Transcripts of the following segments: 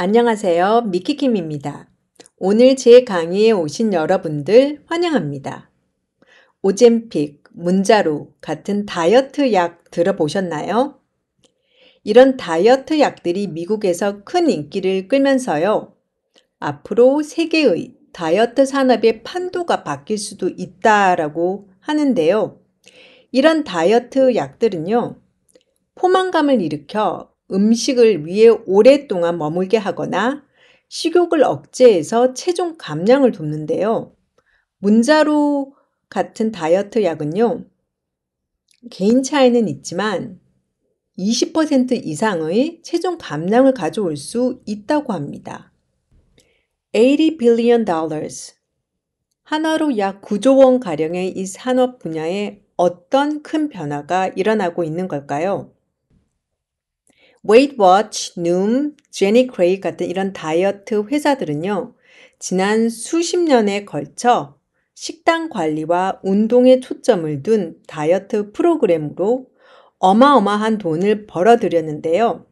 안녕하세요. 미키킴입니다. 오늘 제 강의에 오신 여러분들 환영합니다. 오젬픽, 문자로 같은 다이어트 약 들어보셨나요? 이런 다이어트 약들이 미국에서 큰 인기를 끌면서요. 앞으로 세계의 다이어트 산업의 판도가 바뀔 수도 있다라고 하는데요. 이런 다이어트 약들은요. 포만감을 일으켜 음식을 위에 오랫동안 머물게 하거나 식욕을 억제해서 체중 감량을 돕는데요. 문자로 같은 다이어트 약은요. 개인 차이는 있지만 20% 이상의 체중 감량을 가져올 수 있다고 합니다. 80 billion dollars. 한화로 약 9조 원 가량의 이 산업 분야에 어떤 큰 변화가 일어나고 있는 걸까요? Weight Watch, Noom, Jenny Craig 같은 이런 다이어트 회사들은요, 지난 수십 년에 걸쳐 식단 관리와 운동에 초점을 둔 다이어트 프로그램으로 어마어마한 돈을 벌어들였는데요.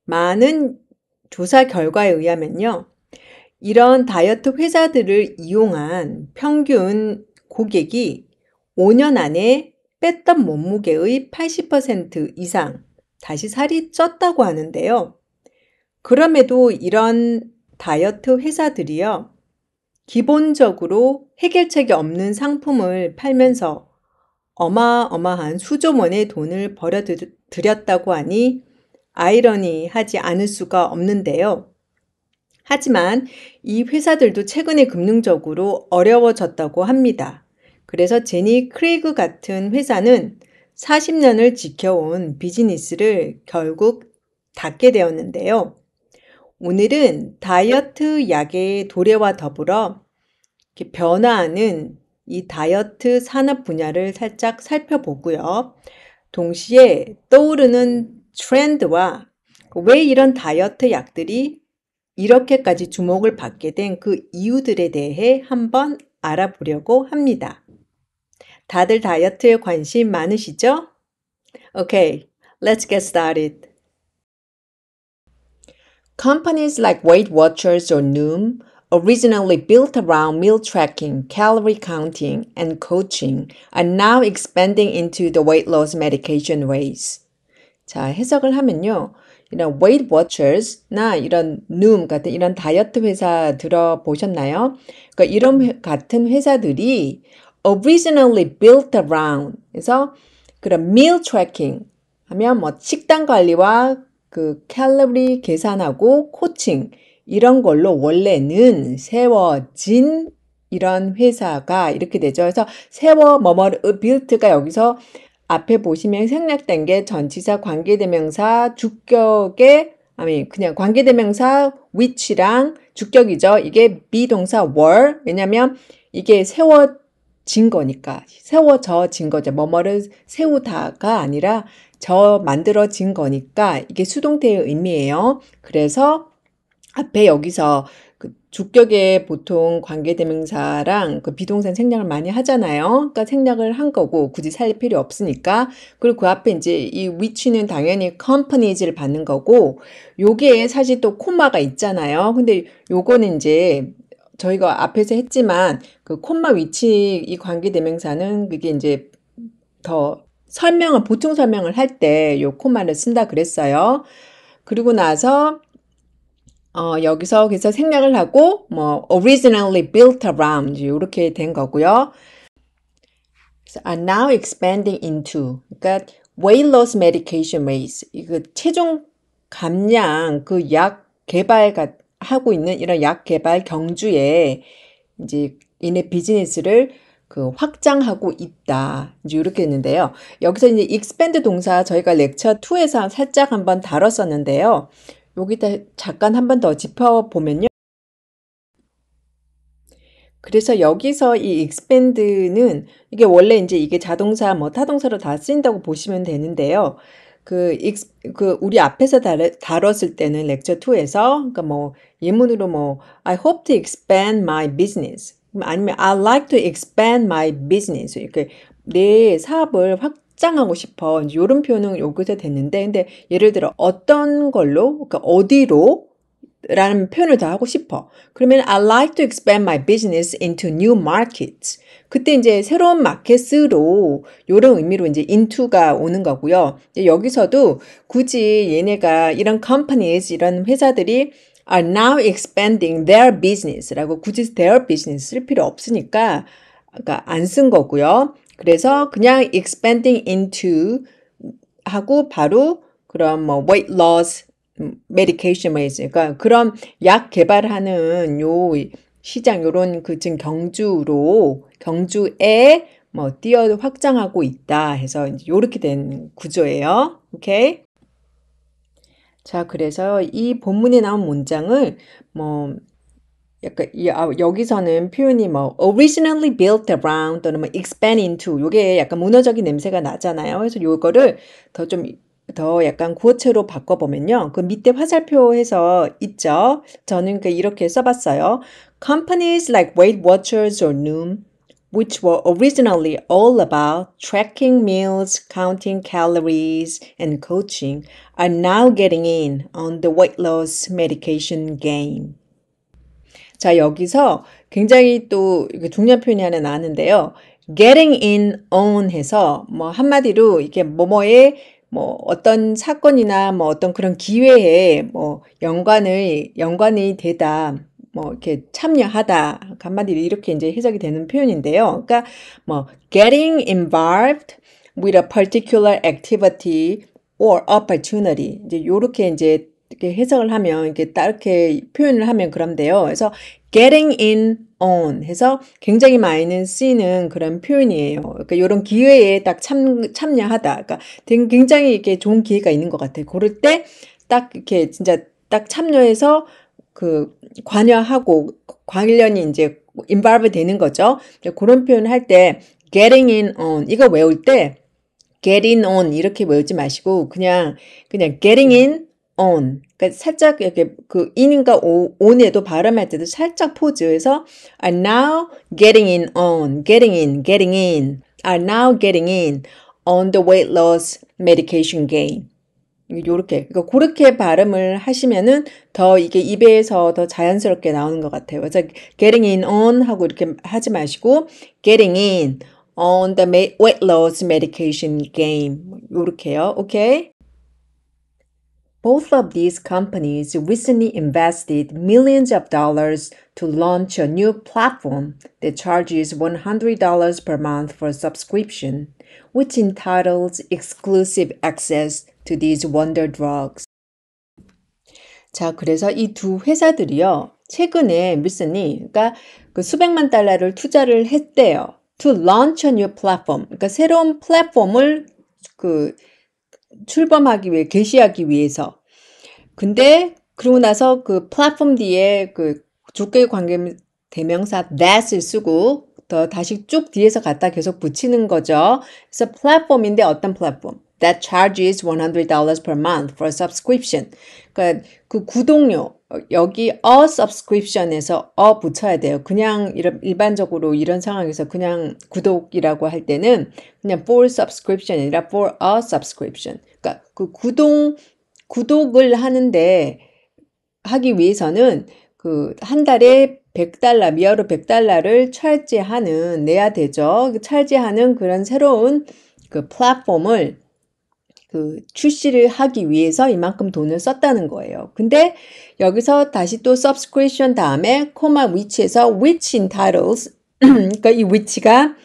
많은 조사 결과에 의하면요, 이런 다이어트 회사들을 이용한 평균 고객이 5년 안에 뺐던 몸무게의 80% 이상 다시 살이 쪘다고 하는데요. 그럼에도 이런 다이어트 회사들이요. 기본적으로 해결책이 없는 상품을 팔면서 어마어마한 수조 원의 돈을 벌어들였다고 하니 아이러니하지 않을 수가 없는데요. 하지만 이 회사들도 최근에 금융적으로 어려워졌다고 합니다. 그래서 제니 크레이그 같은 회사는 40년을 지켜온 비즈니스를 결국 닫게 되었는데요. 오늘은 다이어트 약의 도래와 더불어 이렇게 변화하는 이 다이어트 산업 분야를 살짝 살펴보고요. 동시에 떠오르는 트렌드와 왜 이런 다이어트 약들이 이렇게까지 주목을 받게 된 그 이유들에 대해 한번 알아보려고 합니다. 다들 다이어트에 관심 많으시죠? Okay, let's get started. Companies like Weight Watchers or Noom, originally built around meal tracking, calorie counting, and coaching, are now expanding into the weight loss medication race. 자, 해석을 하면요. 이런 Weight Watchers나 이런 Noom 같은 이런 다이어트 회사 들어보셨나요? 그러니까 이런 같은 회사들이 originally built around 그래서 그런 meal tracking 하면 뭐 식단 관리와 그 칼로리 계산하고 코칭 이런 걸로 원래는 세워진 이런 회사가 이렇게 되죠. 그래서 세워 뭐뭐를 built가 여기서 앞에 보시면 생략된 게 전치사 관계대명사 주격의 아니 그냥 관계대명사 which랑 주격이죠. 이게 비동사 were 왜냐면 이게 세워진 거니까 세워져진 거죠. 뭐뭐를 세우다가 아니라 만들어진 거니까 이게 수동태의 의미예요. 그래서 앞에 여기서 그 주격의 보통 관계대명사랑 그 비동사 생략을 많이 하잖아요. 그러니까 생략을 한 거고 굳이 살릴 필요 없으니까. 그리고 그 앞에 이제 이 which는 당연히 companies를 받는 거고 요게 사실 또 콤마가 있잖아요. 근데 요거는 이제 저희가 앞에서 했지만 그 콤마 위치 이 관계대명사는 그게 이제 더 보충 설명을 할 때 요 콤마를 쓴다 그랬어요. 그리고 나서 여기서 그래서 생략을 하고 뭐 originally built around 이렇게 된 거고요. 그래서 are now expanding into 그러니까 weight loss medication race 이거 체중 감량 그 약 하고 있는 이런 약 개발 경주에 이제 이네 비즈니스를 그 확장하고 있다. 이제 이렇게 했는데요. 여기서 이제 expand 동사 저희가 렉처 2에서 살짝 한번 다뤘었는데요. 여기다 잠깐 한 번 더 짚어보면요. 그래서 여기서 이 expand는 이게 원래 이제 이게 자동사 뭐 타동사로 다 쓰인다고 보시면 되는데요. 우리 앞에서 다뤘을 때는 렉처 2에서 그러니까 뭐 예문으로 뭐 I hope to expand my business 아니면 I like to expand my business 이렇게 내 사업을 확장하고 싶어 이런 표현은 여기서 됐는데 근데 예를 들어 어떤 걸로 그러니까 어디로 라는 표현을 더 하고 싶어. 그러면 I like to expand my business into new markets. 그때 이제 새로운 마켓으로 이런 의미로 이제 into가 오는 거고요. 여기서도 굳이 얘네가 이런 companies, 이런 회사들이 are now expanding their business라고 굳이 their business 쓸 필요 없으니까 그러니까 안 쓴 거고요. 그래서 그냥 expanding into 하고 바로 그런 뭐 weight loss medication 그러니까 그런 약 개발하는 요 시장 요런 그 지금 경주에 뭐 뛰어 확장하고 있다 해서 이제 요렇게 된 구조예요. 오케이. 자, 그래서 이 본문에 나온 문장을 뭐 약간 여기서는 표현이 뭐 originally built around 또는 뭐 expand into 요게 약간 문어적인 냄새가 나잖아요. 그래서 요거를 더 약간 구어체로 바꿔보면요. 그 밑에 화살표에서 있죠. 저는 이렇게 써봤어요. Companies like Weight Watchers or Noom, which were originally all about tracking meals, counting calories, and coaching, are now getting in on the weight loss medication game. 자, 여기서 굉장히 또 중요한 표현이 하나 나왔는데요. getting in on 해서 뭐 한마디로 이게 뭐뭐에 뭐 어떤 사건이나 뭐 어떤 그런 기회에 뭐 연관이 되다. 뭐 이렇게 참여하다. 한마디로 이렇게 이제 해석이 되는 표현인데요. 그러니까 뭐 getting involved with a particular activity or opportunity. 이제 요렇게 이제 이렇게 해석을 하면 이렇게 따르게 표현을 하면 그런데요. 그래서 getting in on 해서 굉장히 많이 쓰이는 그런 표현이에요. 그러니까 이런 기회에 딱 참여하다. 그러니까 굉장히 이렇게 좋은 기회가 있는 것 같아요. 그럴 때 딱 이렇게 진짜 딱 참여해서 그 관여하고 관련이 이제 involve 되는 거죠. 그런 표현을 할 때 getting in on 이거 외울 때 getting on 이렇게 외우지 마시고 그냥 getting in on. 그러니까 살짝 이렇게 그 in인가 on에도 발음할 때도 살짝 포즈해서 are now getting in on, getting in, are now getting in on the weight loss medication game. 요렇게, 그러니까 그렇게 발음을 하시면은 더 이게 입에서 더 자연스럽게 나오는 것 같아요. 그래서 getting in on 하고 이렇게 하지 마시고 getting in on the weight loss medication game. 요렇게요. 오케이? Both of these companies recently invested millions of dollars to launch a new platform that charges $100 per month for subscription, which entitles exclusive access to these wonder drugs. 자, 그래서 이 두 회사들이요. 최근에 그러니까 그 수백만 달러를 투자를 했대요. To launch a new platform. 그러니까 새로운 플랫폼을 출범하기 위해, 게시하기 위해서. 근데 그러고 나서 그 플랫폼 뒤에 그 주격 관계 대명사 that을 쓰고 더 다시 쭉 뒤에서 갖다 계속 붙이는 거죠. 그래서 플랫폼인데 어떤 플랫폼? That charges $100 per month for subscription. 그러니까 그 구독료 여기 a subscription에서 붙여야 돼요. 그냥 일반적으로 이런 상황에서 그냥 구독이라고 할 때는 그냥 for subscription이 아니라 for a subscription. 그러니까 그 구독을 하기 위해서는 그 한 달에 $100, 미아로 $100를 내야 되죠. 찰지하는 그런 새로운 그 플랫폼을 출시를 하기 위해서 이만큼 돈을 썼다는 거예요. 근데 여기서 다시 또 subscription 다음에 코마 which에서 which entitles 그러니까 이 which가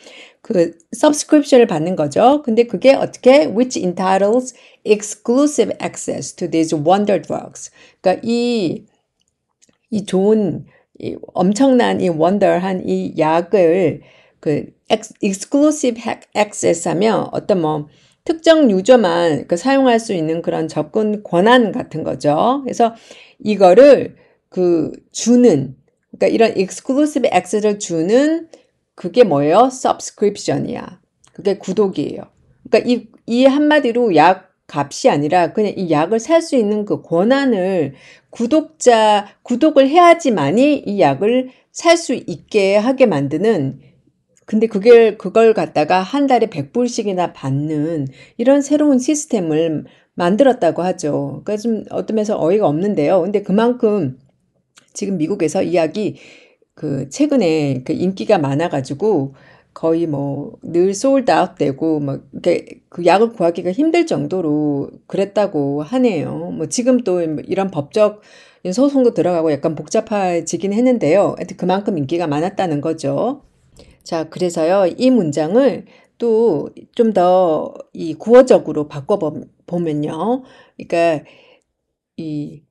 그 subscription을 받는 거죠. 근데 그게 어떻게 which entitles exclusive access to these wonder drugs. 그러니까 이 좋은 엄청난 이 wonder한 이 약을 exclusive access 하면 어떤 뭐 특정 유저만 사용할 수 있는 그런 접근 권한 같은 거죠. 그래서 이거를 주는 그러니까 이런 exclusive access를 주는 그게 뭐예요? subscription이야. 그게 구독이에요. 그러니까 이 한마디로 약 값이 아니라 그냥 이 약을 살 수 있는 그 권한을 구독을 해야지만이 이 약을 살 수 있게 하게 만드는 근데 그걸 갖다가 한 달에 100불씩이나 받는 이런 새로운 시스템을 만들었다고 하죠. 그러니까 좀 어떤 면에서 어이가 없는데요. 근데 그만큼 지금 미국에서 이 약이 그 최근에 그 인기가 많아가지고 거의 뭐 늘 솔드아웃 되고 뭐 그 약을 구하기가 힘들 정도로 그랬다고 하네요. 뭐 지금 또 이런 법적 소송도 들어가고 약간 복잡해지긴 했는데요. 하여튼 그만큼 인기가 많았다는 거죠. 자, 그래서요, 이 문장을 또 좀 더 이 구어적으로 바꿔보면요. 그러니까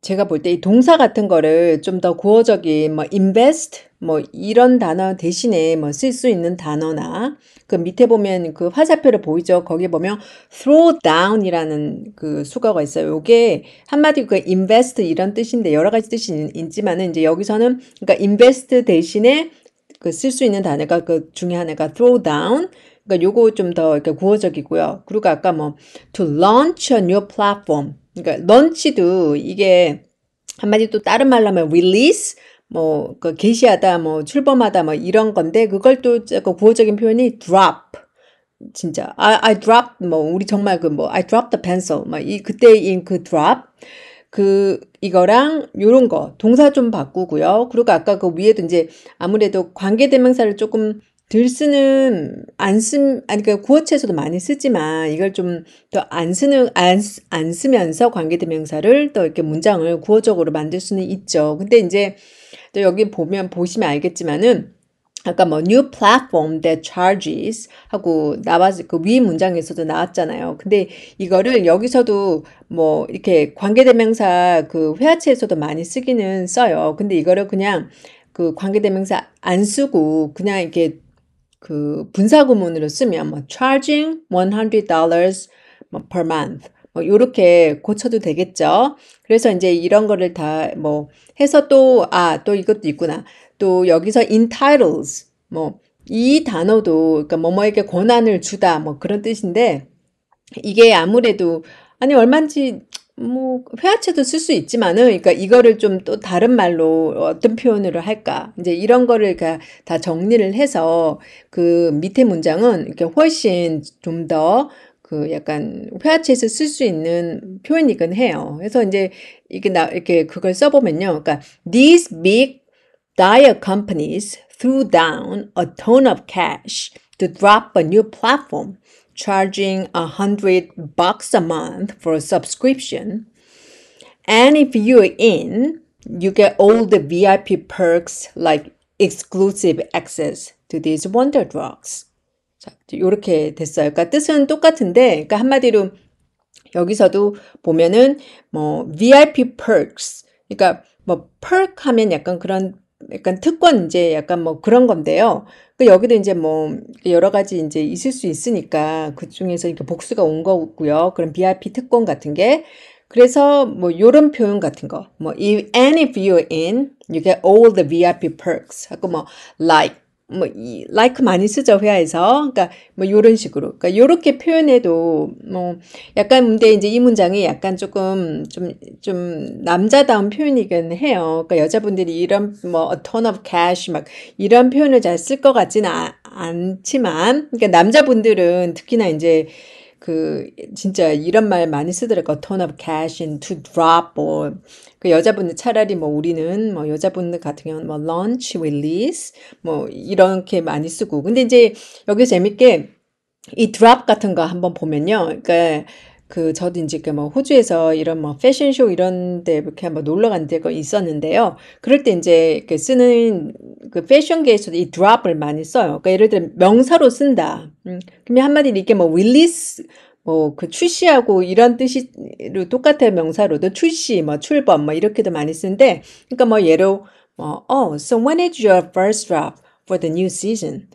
제가 볼 때 이 동사 같은 거를 좀 더 구어적인 뭐 invest 뭐 이런 단어 대신에 뭐 쓸 수 있는 단어나 그 밑에 보면 그 화살표를 보이죠? 거기 보면 throw down이라는 그 수거가 있어요. 요게 한마디로 그 invest 이런 뜻인데 여러 가지 뜻이 있지만은 이제 여기서는 그러니까 invest 대신에 그 쓸 수 있는 단어가 그 중에 하나가 throw down. 그러니까 요거 좀 더 이렇게 구어적이고요. 그리고 아까 뭐 to launch a new platform. 그러니까 런치도 이게 한마디 또 다른 말로 하면 release 뭐 그 게시하다 뭐 출범하다 뭐 이런 건데 그걸 또 약간 구어적인 표현이 drop 진짜 I dropped 뭐 우리 정말 그 뭐 I dropped the pencil 막 이 그때인 그 drop 그 이거랑 요런 거 동사 좀 바꾸고요. 그리고 아까 그 위에도 이제 아무래도 관계대명사를 조금 덜 쓰는 아니 그 구어체에서도 많이 쓰지만 이걸 좀 더 안 쓰면서 관계대명사를 또 이렇게 문장을 구어적으로 만들 수는 있죠. 근데 이제 또 여기 보시면 알겠지만은 아까 뭐 new platform that charges 하고 그 위 문장에서도 나왔잖아요. 근데 이거를 여기서도 뭐 이렇게 관계대명사 그 회화체에서도 많이 쓰기는 써요. 근데 이거를 그냥 그 관계대명사 안 쓰고 그냥 이렇게 그 분사구문으로 쓰면 뭐 charging $100 뭐 per month 뭐 요렇게 고쳐도 되겠죠. 그래서 이제 이런 거를 다 뭐 해서 또 이것도 있구나. 또 여기서 entitles 뭐 이 단어도 그러니까 뭐뭐에게 권한을 주다 뭐 그런 뜻인데 이게 아무래도 아니 얼마인지 뭐 회화체도 쓸 수 있지만은 그러니까 이거를 좀 또 다른 말로 어떤 표현으로 할까 이제 이런 거를 그러니까 다 정리를 해서 그 밑에 문장은 이렇게 훨씬 좀 더 그 약간 회화체에서 쓸 수 있는 표현이긴 해요. 그래서 이제 이렇게 그걸 써보면요. 그러니까 these big tire companies threw down a ton of cash to drop a new platform, charging $100 a month for a subscription. And if you're in, you get all the VIP perks like exclusive access to these wonder drugs. 자, 이렇게 됐어요. 그러니까 뜻은 똑같은데, 그러니까 한마디로 여기서도 보면은 뭐 VIP perks, 그러니까 뭐 perk 하면 약간 그런 약간 특권 이제 약간 뭐 그런 건데요. 그 여기도 이제 뭐 여러 가지 이제 있을 수 있으니까 그 중에서 이렇게 복수가 온 거고요. 그런 VIP 특권 같은 게. 그래서 뭐 요런 표현 같은 거. 뭐 and if you're in, you get all the VIP perks. 하고 뭐 like 뭐 like 많이 쓰죠 회화에서. 그러니까 뭐 요런 식으로. 그러니까 요렇게 표현해도 뭐 약간 근데 이제 이 문장이 약간 조금 좀 남자다운 표현이긴 해요. 그러니까 여자분들이 이런 뭐 a ton of cash 막 이런 표현을 잘 쓸 것 같지는 않지만 그러니까 남자분들은 특히나 이제 그 진짜 이런 말 많이 쓰더라고요. a ton of cash and to drop 뭐 그 여자분들 차라리 뭐 우리는 뭐 여자분들 같은 경우는 뭐 launch, release 뭐 이렇게 많이 쓰고 근데 이제 여기 재밌게 이 드랍 같은 거 한번 보면요. 그러니까 그 저도 이제 그 뭐 호주에서 이런 뭐 패션쇼 이런 데 이렇게 한번 놀러 간 데가 있었는데요. 그럴 때 이제 이렇게 쓰는 그 패션계에서도 이 드랍을 많이 써요. 그러니까 예를 들어 명사로 쓴다. 그러면 한마디로 이게 뭐 릴리스 뭐 그 출시하고 이런 뜻이로 똑같아요. 명사로도 출시, 뭐 출범 뭐 이렇게도 많이 쓰는데 그러니까 뭐 예로 so when is your first drop for the new season?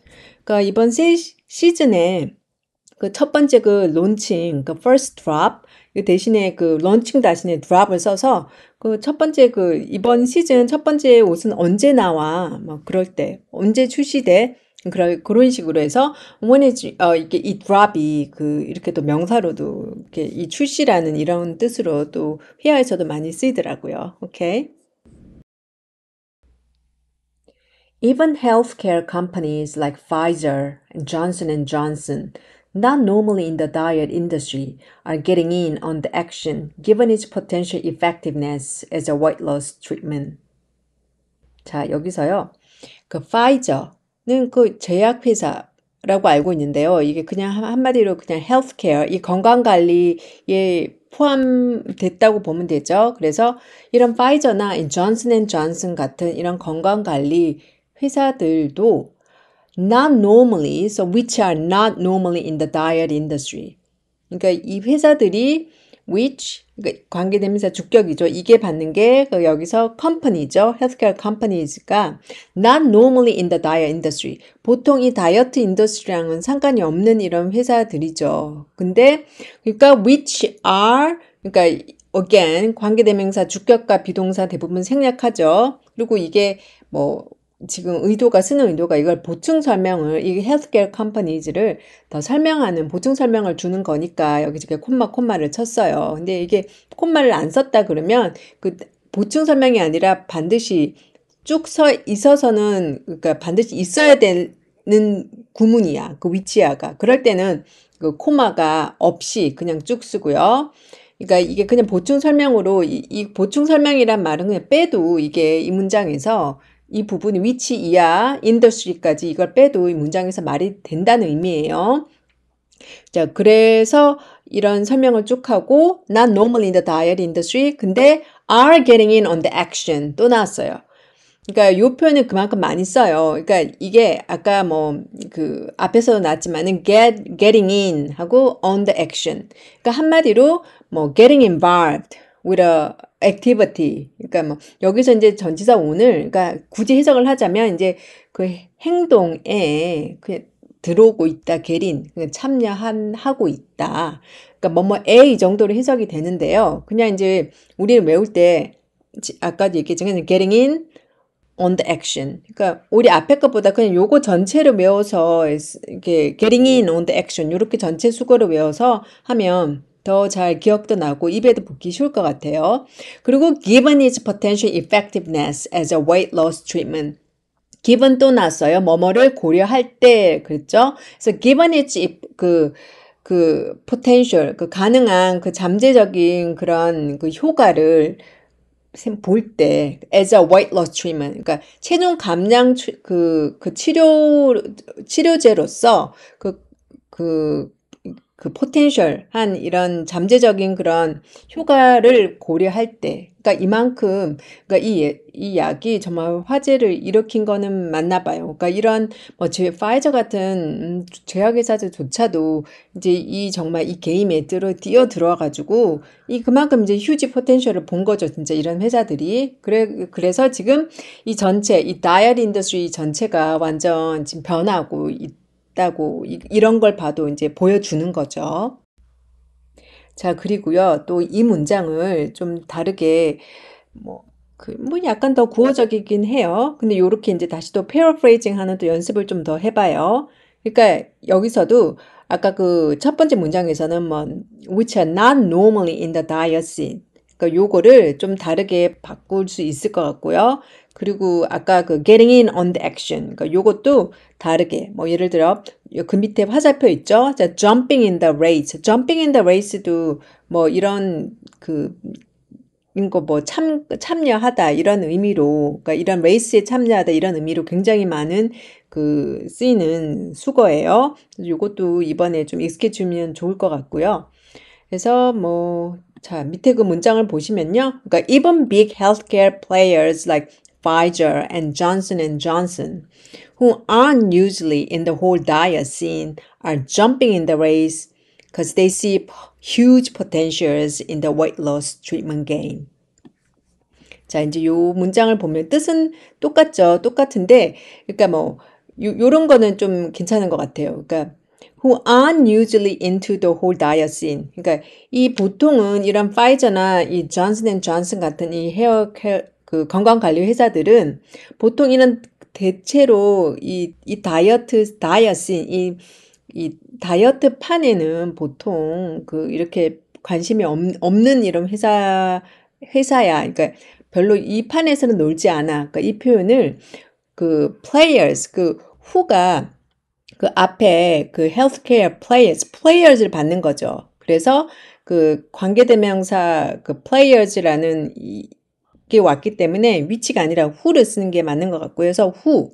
그러니까 이번 시즌에 그 첫 번째 그 론칭, 그 first drop, 그 대신에 그 론칭 대신에 drop을 써서 그 첫 번째 그 이번 시즌 첫 번째 옷은 언제 나와? 막 그럴 때 언제 출시돼? 그런 식으로 해서 이게 이 drop이 그 이렇게 또 명사로도 이렇게 이 출시라는 이런 뜻으로 또 회화에서도 많이 쓰이더라고요. 오케이. Even healthcare companies like Pfizer and Johnson, not normally in the diet industry, are getting in on the action given its potential effectiveness as a weight loss treatment. 자, 여기서요. 그 파이저는 그 제약회사라고 알고 있는데요. 이게 그냥 한마디로 그냥 헬스케어, 이 건강관리에 포함됐다고 보면 되죠. 그래서 이런 파이저나 이 존슨앤존슨 같은 이런 건강관리 회사들도 not normally, so which are not normally in the diet industry. 그러니까 이 회사들이 which 그러니까 관계대명사 주격이죠. 이게 받는 게 여기서 company죠. healthcare companies가 not normally in the diet industry. 보통 이 다이어트 인더스트리랑은 상관이 없는 이런 회사들이죠. 근데 그러니까 which are 그러니까 again 관계대명사 주격과 비동사 대부분 생략하죠. 그리고 이게 뭐 지금 쓰는 의도가 이걸 보충 설명을, 이 헬스케어 컴퍼니즈를 더 설명하는 보충 설명을 주는 거니까 여기 지금 콤마를 쳤어요. 근데 이게 콤마를 안 썼다 그러면 그 보충 설명이 아니라 반드시 쭉 서 있어서는, 그러니까 반드시 있어야 되는 구문이야. 그 위치야가. 그럴 때는 그 코마가 없이 그냥 쭉 쓰고요. 그러니까 이게 그냥 보충 설명으로 이 보충 설명이란 말은 그냥 빼도 이게 이 문장에서 이 부분이 위치 이하 인더스트리까지 이걸 빼도 이 문장에서 말이 된다는 의미예요. 자, 그래서 이런 설명을 쭉 하고 not normal in the diet industry 근데 are getting in on the action 또 나왔어요. 그러니까 요 표현을 그만큼 많이 써요. 그러니까 이게 아까 뭐 그 앞에서도 나왔지만은 getting in 하고 on the action. 그러니까 한마디로 뭐 getting involved with a activity. 그러니까 뭐 여기서 이제 전치사 오늘 그러니까 굳이 해석을 하자면 이제 그 행동에 그 들어오고 있다, getting 참여하고 있다. 그러니까 뭐뭐에 이 정도로 해석이 되는데요. 그냥 이제 우리는 외울 때 아까도 얘기했지만 getting in on the action. 그러니까 우리 앞에 것보다 그냥 요거 전체를 외워서 이렇게 getting in on the action 이렇게 전체 수거를 외워서 하면 더 잘 기억도 나고 입에도 붙기 쉬울 것 같아요. 그리고 given its potential effectiveness as a weight loss treatment. given 또 났어요. 뭐뭐를 고려할 때 그랬죠. 그래서 given its 그 potential 그 가능한 그 잠재적인 그런 그 효과를 볼 때 as a weight loss treatment 그러니까 체중 감량 그 치료제로서 그 포텐셜한 이런 잠재적인 그런 효과를 고려할 때, 그러니까 이만큼, 그러니까 이 약이 정말 화제를 일으킨 거는 맞나 봐요. 그러니까 이런 뭐 파이저 같은 제약회사들조차도 이제 정말 이 게임에 뛰어 들어와가지고 이 그만큼 이제 휴지 포텐셜을 본 거죠. 진짜 이런 회사들이. 그래서 지금 이 전체, 이 다이어트 인더스트리 전체가 완전 지금 변하고 다고 이런 걸 봐도 이제 보여주는 거죠. 자, 그리고요. 또 이 문장을 좀 다르게 뭐 약간 더 구어적이긴 해요. 근데 요렇게 이제 다시 또 paraphrasing 하는 또 연습을 좀 더 해봐요. 그러니까 여기서도 아까 그 첫 번째 문장에서는 뭐 which are not normally in the diet scene. 그러니까 요거를 좀 다르게 바꿀 수 있을 것 같고요. 그리고 아까 그 getting in on the action. 그러니까 요것도 다르게 뭐 예를 들어 그 밑에 화살표 있죠? 자, jumping in the race. jumping in the race도 뭐 이런 이거 뭐 참여하다 이런 의미로 그러니까 이런 레이스에 참여하다 이런 의미로 굉장히 많은 쓰이는 수거예요. 그래서 이것도 이번에 좀 익숙해지면 좋을 것 같고요. 그래서 자, 밑에 그 문장을 보시면요. 그러니까 even big healthcare players like Pfizer and Johnson, who aren't usually in the whole diet scene, are jumping in the race because they see huge potentials in the weight loss treatment game. 자, 이제 요 문장을 보면 뜻은 똑같죠. 똑같은데, 그러니까 요런 거는 좀 괜찮은 것 같아요. 그러니까, who aren't usually into the whole diet scene. 그러니까, 이 보통은 이런 파이저나 이 존슨 같은 이 그 건강관리 회사들은 보통 이런 대체로 이 다이어트 씬, 이 다이어트 판에는 보통 이렇게 관심이 없는 이런 회사야. 그러니까 별로 이 판에서는 놀지 않아. 그러니까 이 표현을 players, who가 앞에 healthcare players를 받는 거죠. 그래서 관계대명사 players라는 게 왔기 때문에 which가 아니라 who를 쓰는 게 맞는 것 같고요. 그래서 who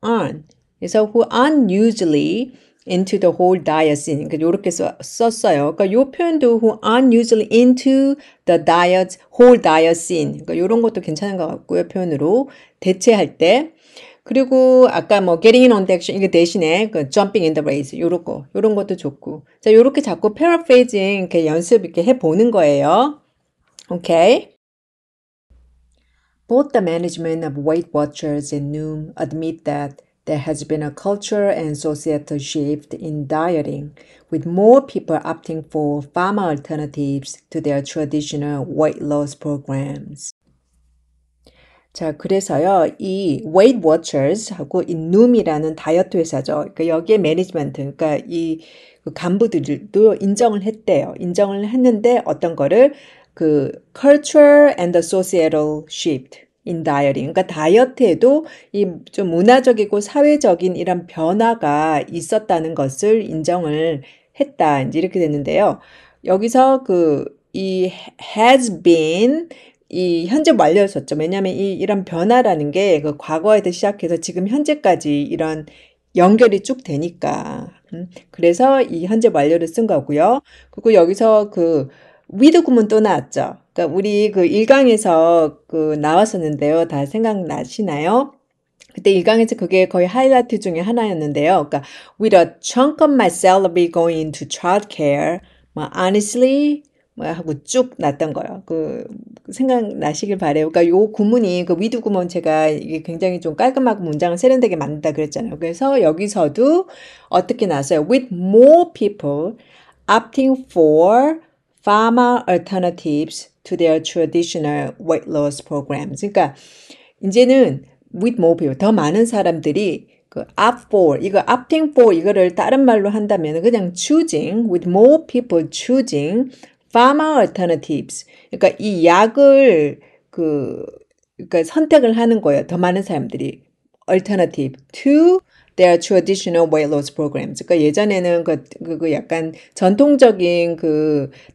aren't. 그래서 who aren't usually into the whole diet scene. 그러니까 이렇게 썼어요. 그러니까 이 표현도 who aren't usually into the diet, whole diet scene. 그러니까 이런 것도 괜찮은 것 같고요. 표현으로 대체할 때. 그리고 아까 뭐 getting in on the action 이거 대신에 그 jumping in the race 요런 것도 좋고. 자, 요렇게 자꾸 paraphrasing 이렇게 연습 이렇게 해 보는 거예요. 오케이. Both the management of Weight Watchers and Noom admit that there has been a cultural and societal shift in dieting, with more people opting for pharma alternatives to their traditional weight loss programs. 자, 그래서요, 이 Weight Watchers하고 이 Noom이라는 다이어트 회사죠. 그러니까 여기에 매니지먼트, 그러니까 이 간부들도 인정을 했대요. 인정을 했는데 어떤 거를 그 cultural and societal shift in dieting. 그러니까 다이어트에도 이 좀 문화적이고 사회적인 이런 변화가 있었다는 것을 인정을 했다. 이제 이렇게 됐는데요. 여기서 이 has been 이 현재 완료를 썼죠. 왜냐하면 이런 변화라는 게 그 과거에서 시작해서 지금 현재까지 이런 연결이 쭉 되니까. 그래서 이 현재 완료를 쓴 거고요. 그리고 여기서 with 구문 또 나왔죠. 그러니까 우리 그 1강에서 나왔었는데요. 다 생각나시나요? 그때 1강에서 그게 거의 하이라이트 중에 하나였는데요. 그러니까 with a chunk of my salary going into childcare, 뭐 honestly 뭐 하고 쭉 났던 거예요. 생각나시길 바래요. 그러니까 요 구문이 with 구문 제가 이게 굉장히 좀 깔끔하고 문장을 세련되게 만든다 그랬잖아요. 그래서 여기서도 어떻게 나왔어요? With more people opting for pharma alternatives to their traditional weight loss programs. 그러니까 이제는 with more people, 더 많은 사람들이 opt for, 이거 opting for 이거를 다른 말로 한다면 그냥 choosing, with more people choosing pharma alternatives. 그러니까 이 약을 그러니까 선택을 하는 거예요. 더 많은 사람들이 alternative to their traditional weight loss programs. 그러니까 예전에는 약간 전통적인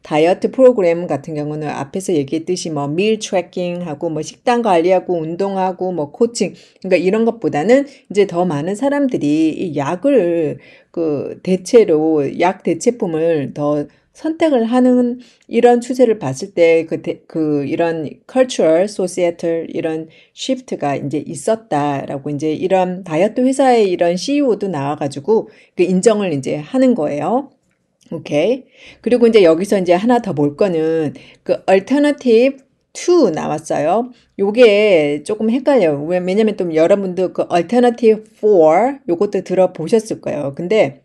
다이어트 프로그램 같은 경우는 앞에서 얘기했듯이 뭐 meal tracking 하고 뭐 식단 관리하고 운동하고 뭐 코칭. 그러니까 이런 것보다는 이제 더 많은 사람들이 이 약을 대체로 약 대체품을 더 선택을 하는 이런 추세를 봤을 때 이런 cultural, societal 이런 shift가 이제 있었다라고 이제 이런 다이어트 회사의 이런 CEO도 나와가지고 인정을 이제 하는 거예요. 오케이. 그리고 이제 여기서 이제 하나 더 볼 거는 alternative to 나왔어요. 요게 조금 헷갈려요. 왜냐면 또 여러분도 alternative for 요것도 들어보셨을 거예요. 근데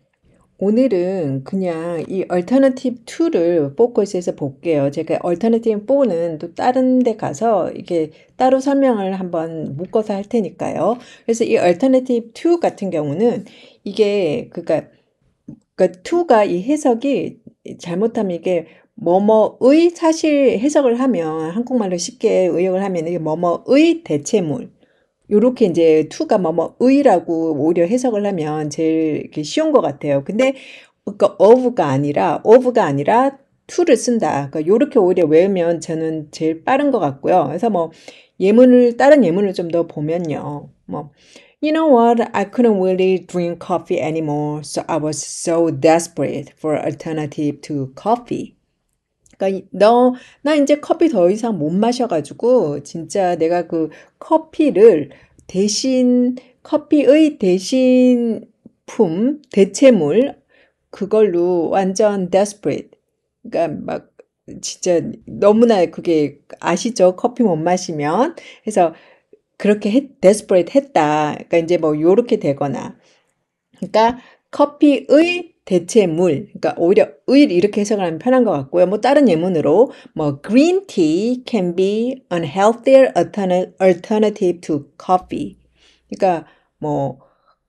오늘은 그냥 이 alternative 2를 포커스해서 볼게요. 제가 alternative 4는 또 다른 데 가서 이게 따로 설명을 한번 묶어서 할 테니까요. 그래서 이 alternative 2 같은 경우는 이게 그러니까 2가 이 해석이 잘못하면 이게 뭐뭐의 사실 해석을 하면 한국말로 쉽게 의역을 하면 이게 뭐뭐의 대체물 요렇게 이제 to가 뭐뭐의라고 오히려 해석을 하면 제일 이렇게 쉬운 것 같아요. 근데 of가 아니라 to를 쓴다. 그러니까 요렇게 오히려 외우면 저는 제일 빠른 것 같고요. 그래서 뭐 다른 예문을 좀 더 보면요. You know what? I couldn't really drink coffee anymore, so I was so desperate for an alternative to coffee. 그러니까 나 이제 커피 더 이상 못 마셔가지고 진짜 내가 커피의 대체물 그걸로 완전 desperate. 그러니까 막 진짜 너무나 그게 아시죠? 커피 못 마시면. 그래서 그렇게 desperate 했다. 그러니까 이제 뭐 요렇게 되거나. 그러니까 커피의 대체물, 그러니까 오히려 의 이렇게 해석을 하면 편한 것 같고요. 뭐 다른 예문으로 green tea can be an healthier alternative to coffee. 그러니까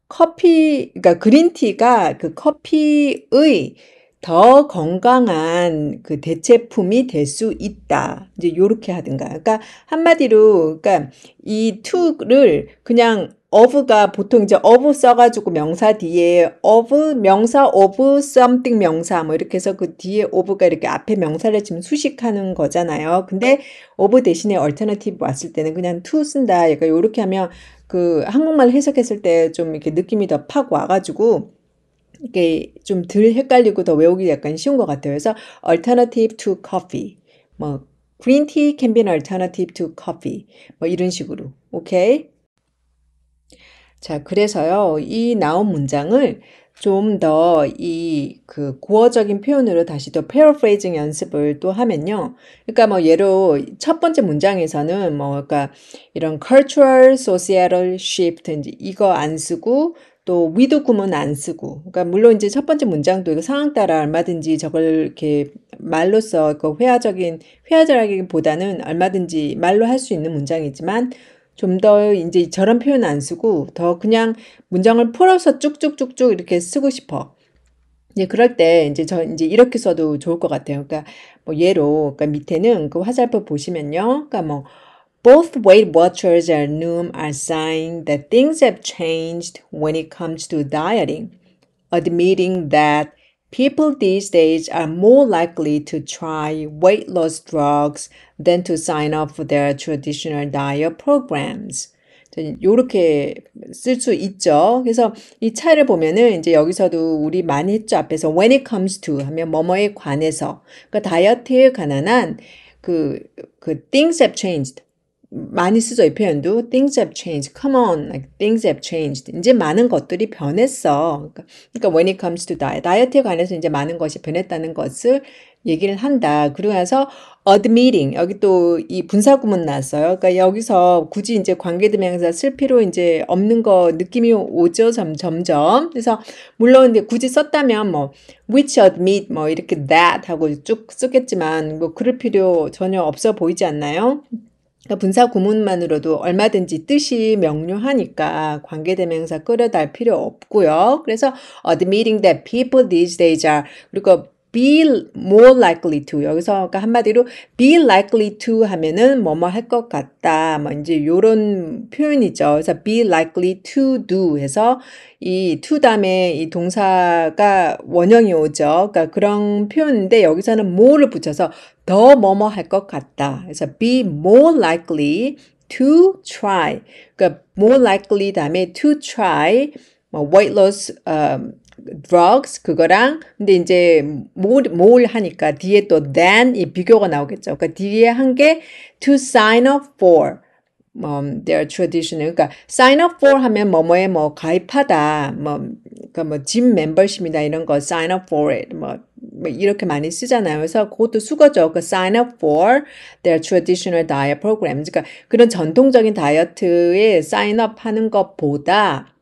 그러니까 그린티가 커피의 더 건강한 대체품이 될 수 있다. 이제 요렇게 하든가. 그러니까 한마디로 그러니까 이 to를 그냥 of가 보통 이제 of 써가지고 명사 뒤에 of 명사 of something 명사 뭐 이렇게 해서 그 뒤에 of가 이렇게 앞에 명사를 지금 수식하는 거잖아요. 근데 of 대신에 alternative 왔을 때는 그냥 to 쓴다. 약간 요렇게 하면 그 한국말 해석했을 때 좀 이렇게 느낌이 더 팍 와가지고 이게 좀 덜 헷갈리고 더 외우기 약간 쉬운 것 같아요. 그래서 alternative to coffee, 뭐 green tea can be an alternative to coffee, 뭐 이런 식으로. 오케이? 자, 그래서요, 이 나온 문장을 좀 더 이 그 구어적인 표현으로 다시 또 paraphrasing 연습을 또 하면요. 그러니까 뭐 예로 첫 번째 문장에서는 뭐 그러니까 이런 cultural, societal shift 이제 이거 안 쓰고 또 with 구문 안 쓰고. 그러니까 물론 이제 첫 번째 문장도 이거 상황 따라 얼마든지 저걸 이렇게 말로써 그 회화적이기보다는 얼마든지 말로 할 수 있는 문장이지만 좀 더 이제 저런 표현 안 쓰고 더 그냥 문장을 풀어서 쭉쭉쭉쭉 이렇게 쓰고 싶어. 이제 그럴 때 이제 이제 이렇게 써도 좋을 것 같아요. 그러니까 뭐 예로 그러니까 밑에는 그 화살표 보시면요. 그러니까 뭐 both Weight Watchers and Noom are saying that things have changed when it comes to dieting, admitting that people these days are more likely to try weight loss drugs than to sign up for their traditional diet programs. 요렇게 쓸 수 있죠. 그래서 이 차이를 보면은 이제 여기서도 우리 많이 했죠. 앞에서 when it comes to 하면 뭐뭐에 관해서. 그러니까 다이어트에 관한 한 things have changed. 많이 쓰죠, 이 표현도. Things have changed. Come on, like things have changed. 이제 많은 것들이 변했어. 그러니까 when it comes to diet, 다이어트에 관해서 이제 많은 것이 변했다는 것을 얘기를 한다. 그러고 나서 admitting, 여기 또 이 분사구문 나왔어요. 그러니까 여기서 굳이 이제 관계대명사 쓸 필요 이제 없는 거 느낌이 오죠, 점점. 그래서 물론 이제 굳이 썼다면 뭐 which admit 뭐 이렇게 that 하고 쭉 쓰겠지만 뭐 그럴 필요 전혀 없어 보이지 않나요? 그러니까 분사 구문만으로도 얼마든지 뜻이 명료하니까 관계대명사 끌어달 필요 없고요. 그래서 admitting that people these days are 그리고 be more likely to 여기서 그러니까 한마디로 be likely to 하면은 뭐뭐 할 것 같다. 뭐 이제 요런 표현이죠. 그래서 be likely to do 해서 이 to 다음에 이 동사가 원형이 오죠. 그러니까 그런 표현인데 여기서는 more를 붙여서 더 뭐뭐 할 것 같다. 그래서 be more likely to try. 그러니까 more likely 다음에 to try 뭐 weight loss drugs 그거랑 근데 이제 more 하니까 뒤에 또 than 이 비교가 나오겠죠. 그러니까 뒤에 한 게 to sign up for their traditional. 그러니까 sign up for 하면 뭐뭐에 뭐 가입하다. 그러니까 뭐 gym membership이나 이런 거 sign up for it. 뭐 이렇게 많이 쓰잖아요. 그래서 그것도 수거죠. 그 sign up for their traditional diet programs. 그러니까 그런 전통적인 다이어트에 sign up 하는 것보다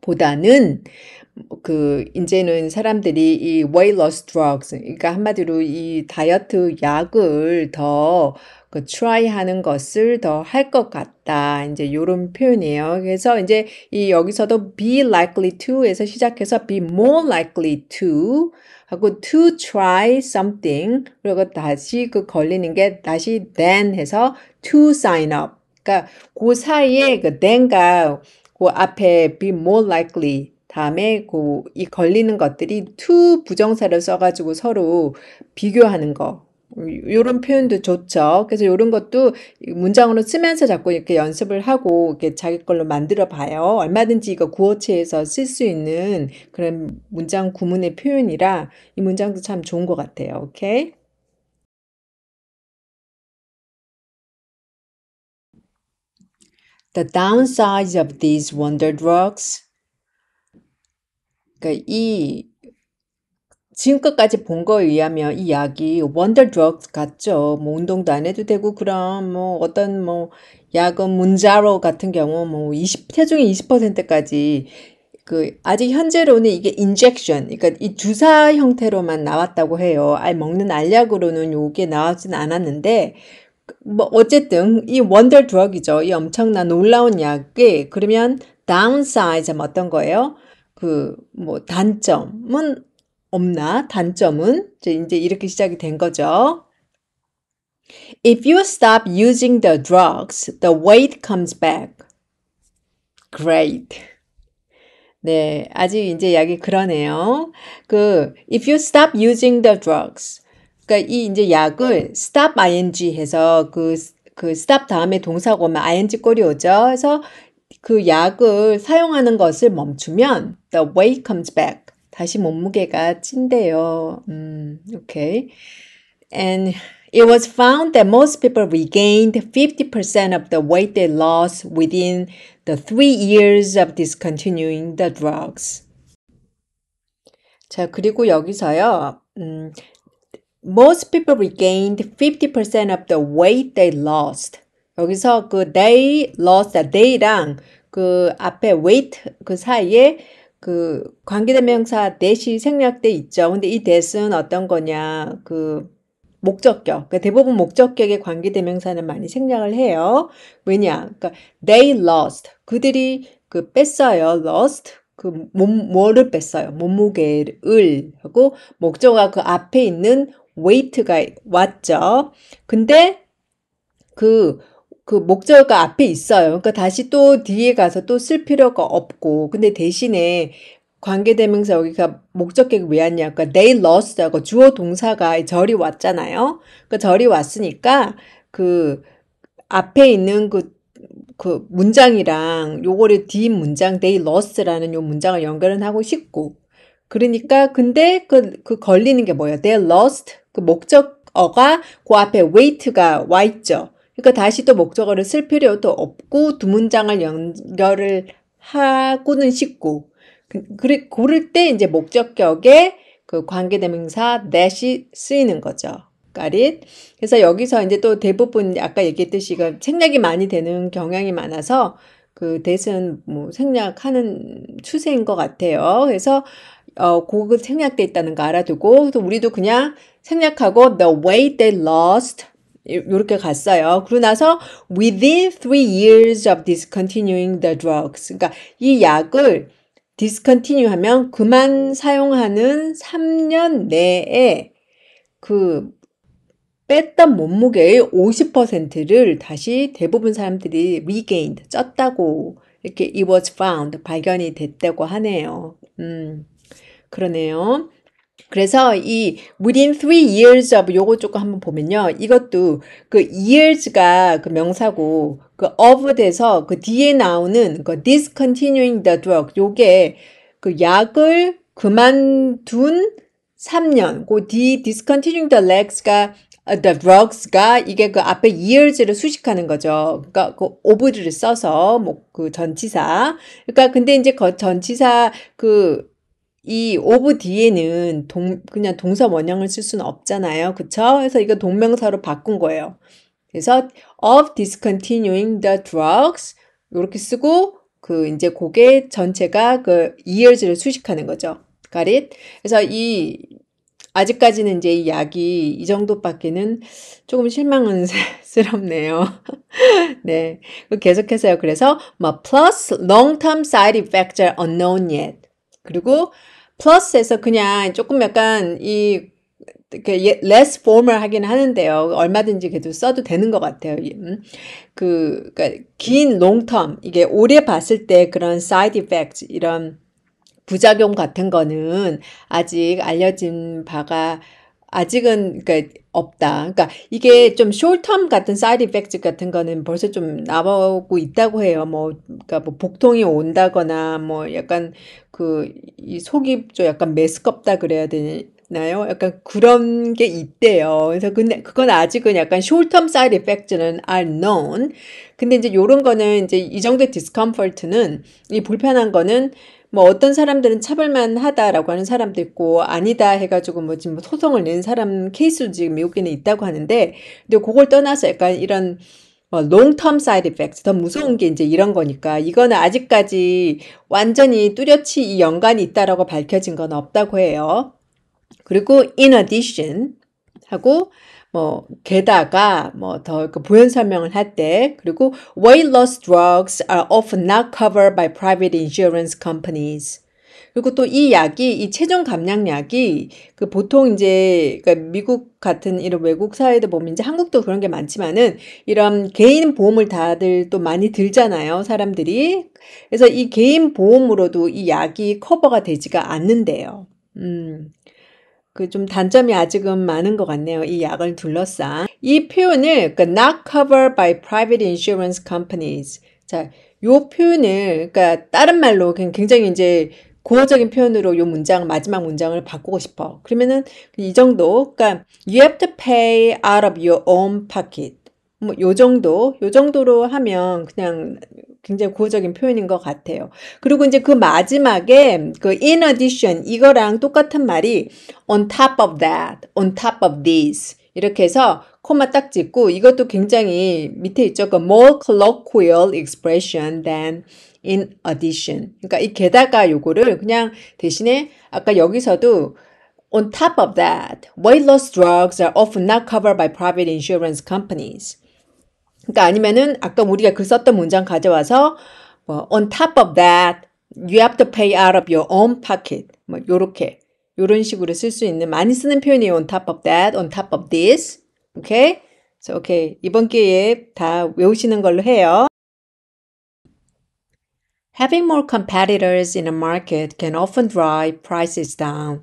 보다는 이제는 사람들이 이 weight loss drugs, 그러니까 한마디로 이 다이어트 약을 더 try 하는 것을 더 할 것 같다. 이제 요런 표현이에요. 그래서 이제 이 여기서도 be likely to에서 시작해서 be more likely to 하고 to try something 그리고 다시 걸리는 게 다시 then 해서 to sign up. 그러니까 그 사이에 then과 그 앞에 be more likely 다음에 이 걸리는 것들이 to 부정사를 써가지고 서로 비교하는 거. 요런 표현도 좋죠. 그래서 요런 것도 문장으로 쓰면서 자꾸 이렇게 연습을 하고 이렇게 자기 걸로 만들어 봐요. 얼마든지 이거 구어체에서 쓸 수 있는 그런 문장 구문의 표현이라 이 문장도 참 좋은 것 같아요. 오케이? The downsides of these wonder drugs. 그러니까 지금까지 본 거에 의하면 이 약이 원더 드럭 같죠. 뭐 운동도 안 해도 되고 그럼 뭐 어떤 뭐 약은 문자로 같은 경우 뭐 체중의 20%까지 아직 현재로는 이게 인젝션, 그러니까 이 주사 형태로만 나왔다고 해요. 먹는 알약으로는 요게 나왔진 않았는데 뭐 어쨌든 이 원더 드럭이죠. 이 엄청난 놀라운 약이 그러면 다운사이즈 하면 어떤 거예요? 뭐 단점은 없나? 단점은 이제 이렇게 시작이 된 거죠. If you stop using the drugs, the weight comes back. Great. 네, 아주 이제 약이 그러네요. if you stop using the drugs. 그러니까 이 이제 약을 stop ing 해서 그 stop 다음에 동사가 오면 ing 꼴이 오죠. 그래서 그 약을 사용하는 것을 멈추면 the weight comes back. 다시 몸무게가 찐대요. 오케이. And it was found that most people regained 50% of the weight they lost within the 3 years of discontinuing the drugs. 자, 그리고 여기서요. Most people regained 50% of the weight they lost. 여기서 그 they lost, they랑 그 앞에 weight 그 사이에 그 관계대명사 that이 생략돼 있죠. 근데 이 that은 어떤 거냐? 그 목적격. 그러니까 대부분 목적격의 관계대명사는 많이 생략을 해요. 왜냐? 그러니까 they lost. 그들이 그 뺐어요. lost. 뭐를 뺐어요? 몸무게를 하고 목적어가 그 앞에 있는 weight가 왔죠. 근데 그 목적어가 앞에 있어요. 그러니까 다시 또 뒤에 가서 또 쓸 필요가 없고. 근데 대신에 관계대명사 여기가 목적격이 왜 왔냐? 그러니까 they lost하고 주어 동사가 절이 왔잖아요. 그러니까 절이 왔으니까 그 앞에 있는 그 문장이랑 요거를 뒷 문장 they lost라는 요 문장을 연결은 하고 싶고. 그러니까 근데 그 걸리는 게 뭐예요? they lost 그 목적어가 그 앞에 weight가 와 있죠. 그러니까 다시 또 목적어를 쓸 필요도 없고 두 문장을 연결을 하고는 싶고. 그럴 때 이제 목적격에 그 관계대명사 that이 쓰이는 거죠. Got it? 그래서 여기서 이제 또 대부분 아까 얘기했듯이 생략이 많이 되는 경향이 많아서 그 that은 뭐 생략하는 추세인 것 같아요. 그래서 그거 생략돼 있다는 거 알아두고 그래서 우리도 그냥 생략하고 the weight they lost 이렇게 갔어요. 그러고 나서 within 3 years of discontinuing the drugs. 그러니까 이 약을 discontinue 하면 그만 사용하는 3년 내에 그 뺐던 몸무게의 50%를 다시 대부분 사람들이 regained, 쪘다고 이렇게 it was found, 발견이 됐다고 하네요. 그러네요. 그래서 이 within 3 years of 요거 조금 한번 보면요. 이것도 그 years가 그 명사고 그 of 돼서 그 뒤에 나오는 그 discontinuing the drug 요게 그 약을 그만둔 3년 그 discontinuing the the drugs가 이게 그 앞에 years를 수식하는 거죠. 그러니까 그 of를 써서 뭐 그 전치사. 그러니까 근데 이제 그 전치사 이 of 뒤에는 그냥 동사 원형을 쓸 수는 없잖아요. 그쵸? 그래서 이거 동명사로 바꾼 거예요. 그래서 of discontinuing the drugs 이렇게 쓰고 이제 그게 전체가 그 years를 수식하는 거죠. Got it? 그래서 아직까지는 이제 이 약이 이 정도밖에는 조금 실망스럽네요. 네. 계속해서요. 그래서 plus long-term side effects are unknown yet. 그리고 플러스에서 그냥 조금 약간 less formal 하긴 하는데요. 얼마든지 그래도 써도 되는 것 같아요. 그러니까 긴 long term 이게 오래 봤을 때 그런 side effects 이런 부작용 같은 거는 아직 알려진 바가 아직은 그러니까 없다. 그러니까 이게 좀 short-term 같은 side effects 같은 거는 벌써 좀 나오고 있다고 해요. 그러니까 복통이 온다거나 약간 이 속이 좀 약간 메스껍다 그래야 되나요? 약간 그런 게 있대요. 그래서 근데 그건 아직은 약간 short-term side effects는 are known. 근데 이제 요런 거는 이제 이 정도의 discomfort는 이 불편한 거는 어떤 사람들은 차별만 하다라고 하는 사람도 있고 아니다 해가지고 지금 소송을 낸 사람 케이스도 지금 미국에는 있다고 하는데 근데 그걸 떠나서 약간 이런 long term side effects 더 무서운 게 이제 이런 거니까 이거는 아직까지 완전히 뚜렷이 이 연관이 있다라고 밝혀진 건 없다고 해요. 그리고 in addition 하고 게다가 더 부연 설명을 할 때 그리고 weight loss drugs are often not covered by private insurance companies. 그리고 또 이 약이, 이 체중 감량약이 그 보통 이제, 그러니까 미국 같은 이런 외국 사회도 보면 이제 한국도 그런 게 많지만은 이런 개인 보험을 다들 또 많이 들잖아요, 사람들이. 그래서 이 개인 보험으로도 이 약이 커버가 되지가 않는데요. 그 좀 단점이 아직은 많은 것 같네요. 이 약을 둘러싼. 이 표현을, 그러니까 not covered by private insurance companies. 자, 요 표현을, 그러니까 다른 말로 굉장히 이제 구어적인 표현으로 요 문장, 마지막 문장을 바꾸고 싶어. 그러면은 이 정도, 그러니까 you have to pay out of your own pocket. 뭐 요 정도로 하면 그냥 굉장히 구어적인 표현인 것 같아요. 그리고 이제 그 마지막에 그 in addition 이거랑 똑같은 말이 on top of that, on top of this 이렇게 해서 코마 딱 찍고 이것도 굉장히 밑에 있죠. 그 more colloquial expression than in addition. 그러니까 이 게다가 요거를 그냥 대신에 아까 여기서도 on top of that, weight loss drugs are often not covered by private insurance companies. 그러니까 아니면은 아까 우리가 그 썼던 문장 가져와서 뭐 on top of that, you have to pay out of your own pocket. 뭐 요렇게 요런 식으로 쓸 수 있는 많이 쓰는 표현이에요. on top of that, on top of this. 오케이? 그래서 오케이. 이번 기회에 다 외우시는 걸로 해요. Having more competitors in a market can often drive prices down,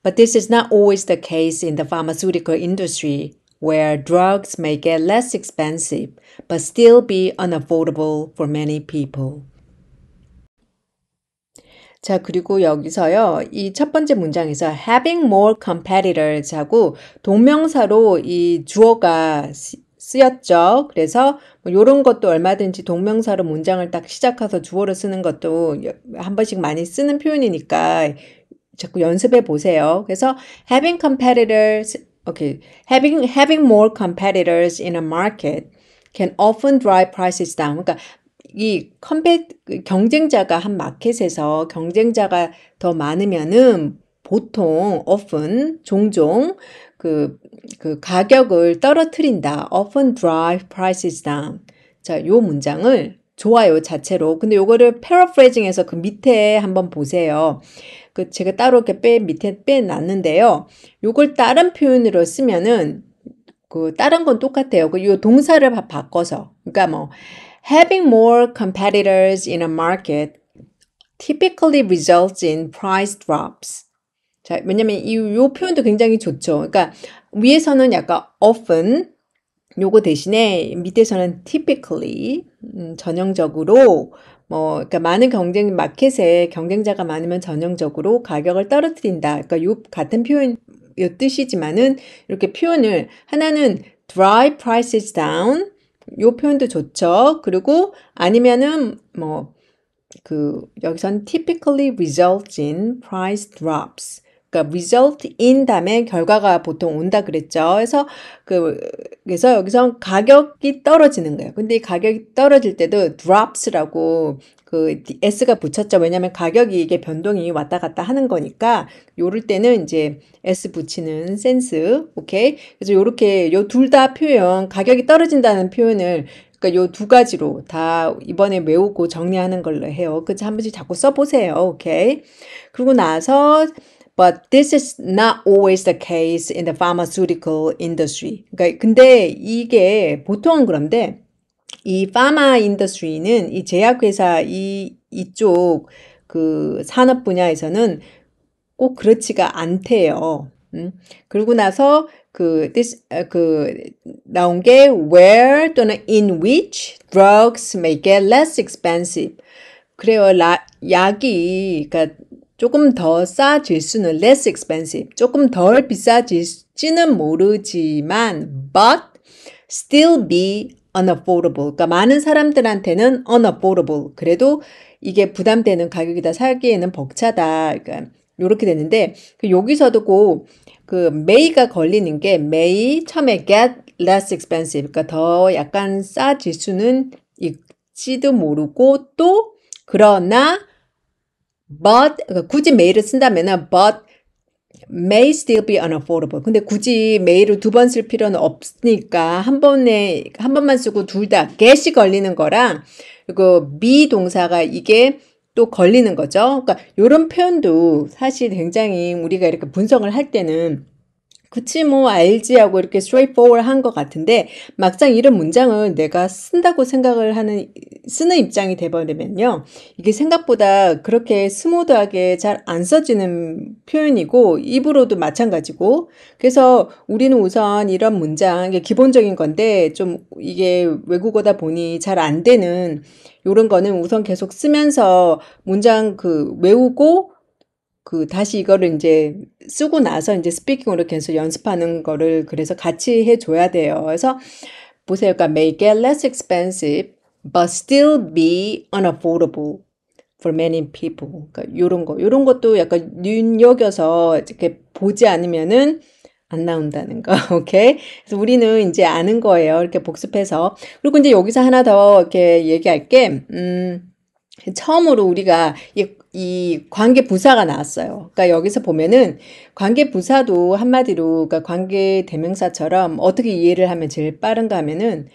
but this is not always the case in the pharmaceutical industry, where drugs may get less expensive but still be unaffordable for many people. 자, 그리고 여기서요, 이 첫 번째 문장에서 having more competitors 하고 동명사로 이 주어가 쓰였죠. 그래서 뭐 요런 것도 얼마든지 동명사로 문장을 딱 시작해서 주어로 쓰는 것도 한 번씩 많이 쓰는 표현이니까 자꾸 연습해 보세요. 그래서 having competitors, okay, having more competitors in a market can often drive prices down. 그러니까 이 경쟁자가 한 마켓에서 경쟁자가 더 많으면은 보통 often 종종 그 가격을 떨어뜨린다. often drive prices down. 자, 요 문장을 좋아요 자체로. 근데 요거를 paraphrasing해서 그 밑에 한번 보세요. 그 제가 따로 이렇게 밑에 빼놨는데요. 요걸 다른 표현으로 쓰면은 그 다른 건 똑같아요. 그 요 동사를 바꿔서. 그러니까 뭐 having more competitors in a market typically results in price drops. 자, 왜냐면 요 표현도 굉장히 좋죠. 그러니까 위에서는 약간 often 요거 대신에 밑에서는 typically 전형적으로 뭐 그러니까 많은 경쟁 마켓에 경쟁자가 많으면 전형적으로 가격을 떨어뜨린다. 그러니까 요 같은 표현 요 뜻이지만은 이렇게 표현을 하나는 drive prices down 요 표현도 좋죠. 그리고 아니면은 뭐 여기선 typically results in price drops. 그러니까 result in 다음에 결과가 보통 온다 그랬죠. 그래서 그래서 여기서 가격이 떨어지는 거예요. 근데 이 가격이 떨어질 때도 drops라고 s가 붙였죠. 왜냐하면 가격이 이게 변동이 왔다 갔다 하는 거니까 요럴 때는 이제 s 붙이는 센스. 오케이. 그래서 요렇게 요 둘 다 표현 가격이 떨어진다는 표현을 그러니까 요 두 가지로 다 이번에 외우고 정리하는 걸로 해요. 그래서 한 번씩 자꾸 써보세요. 오케이. 그리고 나서 But this is not always the case in the pharmaceutical industry. 그러니까 근데 이게 보통은 그런데 이 파마 인더스트리는 이 제약회사 이쪽 그 산업 분야에서는 꼭 그렇지가 않대요. 그러고 나서 나온 게 where 또는 in which drugs may get less expensive. 그래요. 약이 그러니까 조금 더 싸질 수는 less expensive. 조금 덜 비싸질지는 모르지만 but still be unaffordable. 그러니까 많은 사람들한테는 unaffordable. 그래도 이게 부담되는 가격이다. 사기에는 벅차다. 그러니까 요렇게 되는데 여기서도 may가 걸리는 게 may 처음에 get less expensive. 그러니까 더 약간 싸질 수는 있지도 모르고 또 그러나 but 그러니까 굳이 may를 쓴다면은 but may still be unaffordable. 근데 굳이 may를 두 번 쓸 필요는 없으니까 한 번만 쓰고 둘 다 get이 걸리는 거랑 그리고 be 동사가 이게 또 걸리는 거죠. 그러니까 요런 표현도 사실 굉장히 우리가 이렇게 분석을 할 때는 그치 뭐 알지 하고 이렇게 straightforward 한 것 같은데 막상 이런 문장을 내가 쓴다고 생각을 하는 쓰는 입장이 돼버리면요. 이게 생각보다 그렇게 스무드하게 잘 안 써지는 표현이고 입으로도 마찬가지고 그래서 우리는 우선 이런 문장 이게 기본적인 건데 좀 이게 외국어다 보니 잘 안 되는 요런 거는 우선 계속 쓰면서 문장 외우고 다시 이거를 이제 쓰고 나서 이제 스피킹으로 계속 연습하는 거를 그래서 같이 해줘야 돼요. 그래서 보세요. 그러니까 may get less expensive, but still be unaffordable for many people. 그러니까 요런 것도 약간 눈여겨서 이렇게 보지 않으면은 안 나온다는 거. 오케이? 그래서 우리는 이제 아는 거예요. 이렇게 복습해서. 그리고 이제 여기서 하나 더 이렇게 얘기할게. 처음으로 우리가 이 관계 부사가 나왔어요. 그러니까 여기서 보면은 관계 부사도 한마디로 그러니까 관계 대명사처럼 어떻게 이해를 하면 제일 빠른가 하면은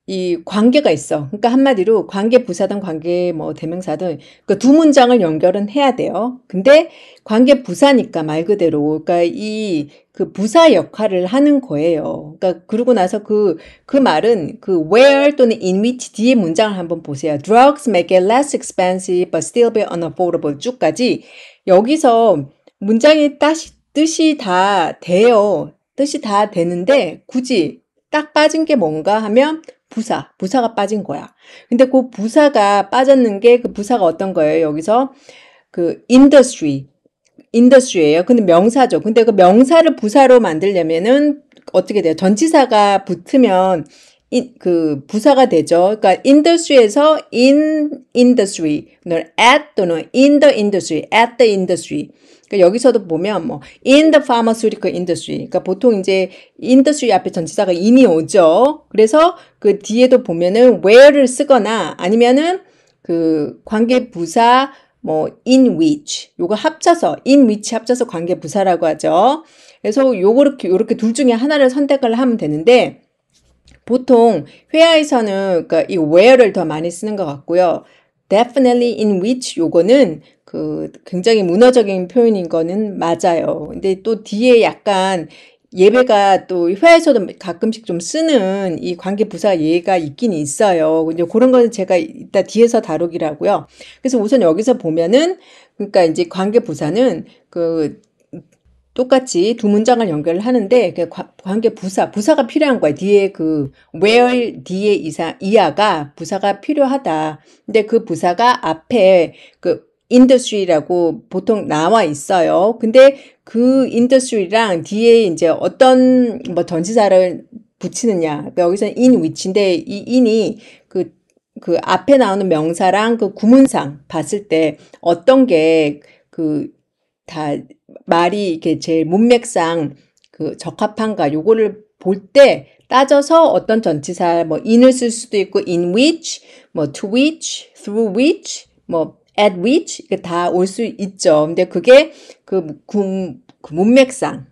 이 관계가 있어. 그러니까 한마디로 관계 부사든 관계 뭐 대명사든 그 두 문장을 연결은 해야 돼요. 근데 관계 부사니까 말 그대로 그러니까 그 부사 역할을 하는 거예요. 그러니까 그러고 나서 그 말은 where 또는 in which 뒤에 문장을 한번 보세요. Drugs make it less expensive but still be unaffordable 쭉까지 여기서 문장의 뜻이 다 돼요. 뜻이 다 되는데 굳이 딱 빠진 게 뭔가 하면 부사가 빠진 거야. 근데 그 부사가 빠졌는 게 그 부사가 어떤 거예요? 여기서 industry예요. 근데 명사죠. 근데 그 명사를 부사로 만들려면은 어떻게 돼요? 전치사가 붙으면 부사가 되죠. 그러니까 industry에서 in industry, at 또는 in the industry, at the industry. 그러니까 여기서도 보면 뭐 in the pharmaceutical industry. 그러니까 보통 이제 industry 앞에 전치사가 in이 오죠. 그래서 그 뒤에도 보면은 where를 쓰거나 아니면은 관계 부사 뭐 in which 요거 합쳐서 in which 합쳐서 관계 부사라고 하죠. 그래서 요렇게 둘 중에 하나를 선택을 하면 되는데 보통 회화에서는 그러니까 이 where를 더 많이 쓰는 것 같고요. definitely in which 요거는 굉장히 문어적인 표현인 거는 맞아요. 근데 또 뒤에 약간 예배가 또 회화에서도 가끔씩 좀 쓰는 이 관계 부사 예가 있긴 있어요. 이제 그런 거는 제가 이따 뒤에서 다루기라고요. 그래서 우선 여기서 보면은 그러니까 이제 관계 부사는 똑같이 두 문장을 연결을 하는데 관계 부사가 필요한 거야. 뒤에 where 뒤에 이하가 부사가 필요하다. 근데 그 부사가 앞에 industry라고 보통 나와 있어요. 근데 그 industry랑 뒤에 이제 어떤 뭐 전치사를 붙이느냐. 그러니까 여기서는 in which인데 이 in이 앞에 나오는 명사랑 구문상 봤을 때 어떤 게 다 말이 이렇게 제일 문맥상 적합한가 요거를 볼 때 따져서 어떤 전치사 뭐 in을 쓸 수도 있고 in which, 뭐 to which, through which, 뭐 at which 이게 다 올 수 있죠. 근데 그게 문맥상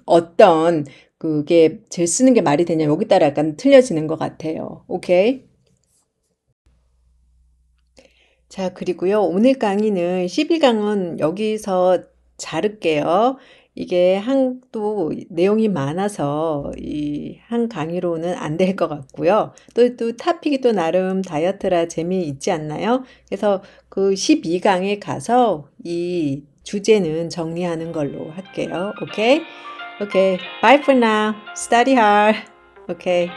어떤 그게 제일 쓰는 게 말이 되냐 여기 따라 약간 틀려지는 것 같아요. 오케이. 자, 그리고요. 오늘 강의는 11강은 여기서 자를게요. 이게 또 내용이 많아서 이 한 강의로는 안 될 것 같고요. 또 토픽이 또 나름 다이어트라 재미있지 않나요? 그래서 12강에 가서 이 주제는 정리하는 걸로 할게요. 오케이? 오케이. Bye for now. Study hard. 오케이.